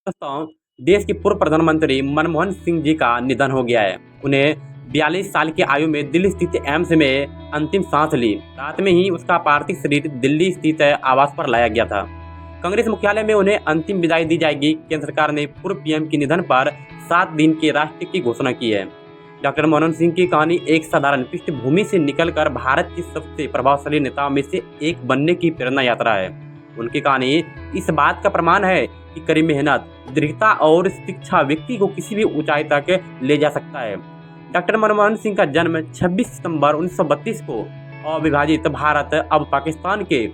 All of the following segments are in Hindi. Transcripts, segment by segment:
दोस्तों, देश के पूर्व प्रधानमंत्री मनमोहन सिंह जी का निधन हो गया है। उन्हें 42 साल की आयु में दिल्ली स्थित एम्स में अंतिम सांस ली। रात में ही उसका पार्थिव शरीर दिल्ली स्थित आवास पर लाया गया था। कांग्रेस मुख्यालय में उन्हें अंतिम विदाई दी जाएगी। केंद्र सरकार ने पूर्व पीएम के निधन पर 7 दिन के राष्ट्रीय की घोषणा की है। डॉक्टर मनमोहन सिंह की कहानी एक साधारण पृष्ठभूमि से निकलकर भारत के सबसे प्रभावशाली नेताओं में से एक बनने की प्रेरणा यात्रा है। उनकी कहानी इस बात का प्रमाण है कि कड़ी मेहनत, दृढ़ता और शिक्षा व्यक्ति को किसी भी ऊंचाई तक ले जा सकता है। डॉक्टर मनमोहन सिंह का जन्म 26 सितंबर 1932 को अविभाजित भारत अब पाकिस्तान के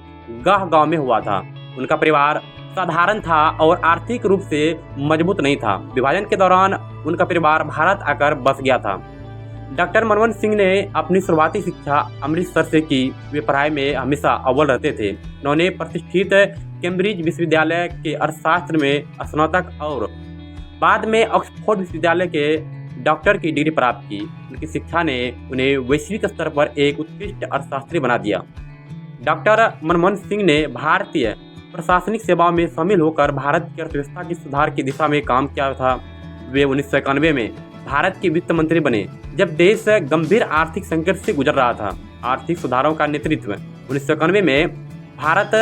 गांव में हुआ था। उनका परिवार साधारण था और आर्थिक रूप से मजबूत नहीं था। विभाजन के दौरान उनका परिवार भारत आकर बस गया था। डॉक्टर मनमोहन सिंह ने अपनी शुरुआती शिक्षा अमृतसर से की। वे पढ़ाई में हमेशा अव्वल रहते थे। उन्होंने प्रतिष्ठित कैम्ब्रिज विश्वविद्यालय के अर्थशास्त्र में स्नातक और बाद में ऑक्सफोर्ड विश्वविद्यालय के डॉक्टर की डिग्री प्राप्त की। उनकी शिक्षा ने उन्हें वैश्विक स्तर पर एक उत्कृष्ट अर्थशास्त्री बना दिया। डॉक्टर मनमोहन सिंह ने भारतीय प्रशासनिक सेवाओं में शामिल होकर भारत की अर्थव्यवस्था की सुधार की दिशा में काम किया था। वे 1991 में भारत के वित्त मंत्री बने, जब देश गंभीर आर्थिक संकट से गुजर रहा था। आर्थिक सुधारों का नेतृत्व 1991 में भारत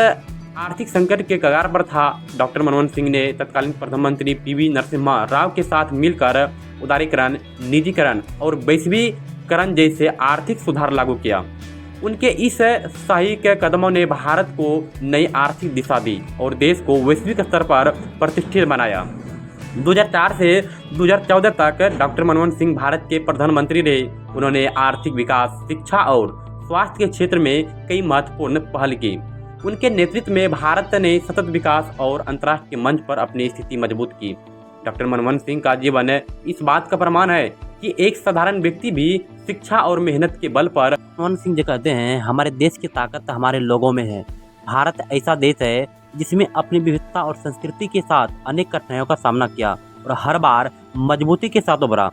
आर्थिक संकट के कगार पर था। डॉक्टर मनमोहन सिंह ने तत्कालीन प्रधानमंत्री पीवी नरसिम्हा राव के साथ मिलकर उदारीकरण, निजीकरण और वैश्वीकरण जैसे आर्थिक सुधार लागू किया। उनके इस साहसिक कदमों ने भारत को नई आर्थिक दिशा दी और देश को वैश्विक स्तर पर प्रतिष्ठित बनाया। 2004 से 2014 तक डॉक्टर मनमोहन सिंह भारत के प्रधानमंत्री रहे। उन्होंने आर्थिक विकास, शिक्षा और स्वास्थ्य के क्षेत्र में कई महत्वपूर्ण पहल की। उनके नेतृत्व में भारत ने सतत विकास और अंतर्राष्ट्रीय मंच पर अपनी स्थिति मजबूत की। डॉक्टर मनमोहन सिंह का जीवन इस बात का प्रमाण है कि एक साधारण व्यक्ति भी शिक्षा और मेहनत के बल पर। मनमोहन सिंह जी कहते हैं, हमारे देश की ताकत हमारे लोगों में है। भारत ऐसा देश है जिसमें अपनी विविधता और संस्कृति के साथ अनेक कठिनाइयों का सामना किया और हर बार मजबूती के साथ उभरा।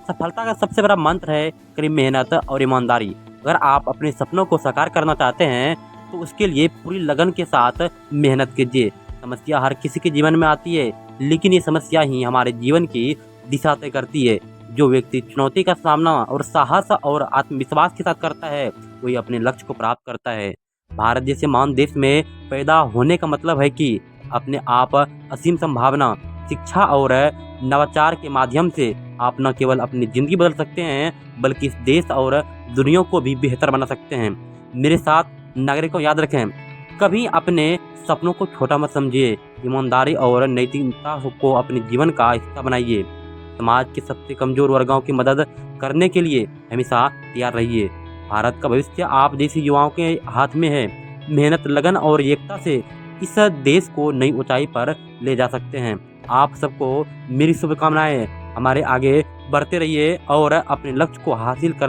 सफलता का सबसे बड़ा मंत्र है कड़ी मेहनत और ईमानदारी। अगर आप अपने सपनों को साकार करना चाहते हैं तो उसके लिए पूरी लगन के साथ मेहनत कीजिए। समस्या हर किसी के जीवन में आती है, लेकिन ये समस्या ही हमारे जीवन की दिशा तय करती है। जो व्यक्ति चुनौती का सामना और साहस और आत्मविश्वास के साथ करता है, वही अपने लक्ष्य को प्राप्त करता है। भारत जैसे महान देश में पैदा होने का मतलब है कि अपने आप असीम संभावना, शिक्षा और नवाचार के माध्यम से आप न केवल अपनी जिंदगी बदल सकते हैं, बल्कि इस देश और दुनिया को भी बेहतर बना सकते हैं। मेरे साथ नागरिकों याद रखें, कभी अपने सपनों को छोटा मत समझिए। ईमानदारी और नैतिकता को अपने जीवन का हिस्सा बनाइए। समाज के सबसे कमजोर वर्गों की मदद करने के लिए हमेशा तैयार रहिए। भारत का भविष्य आप जैसे युवाओं के हाथ में है। मेहनत, लगन और एकता से इस देश को नई ऊंचाई पर ले जा सकते हैं। आप सबको मेरी शुभकामनाएं। हमारे आगे बढ़ते रहिए और अपने लक्ष्य को हासिल करने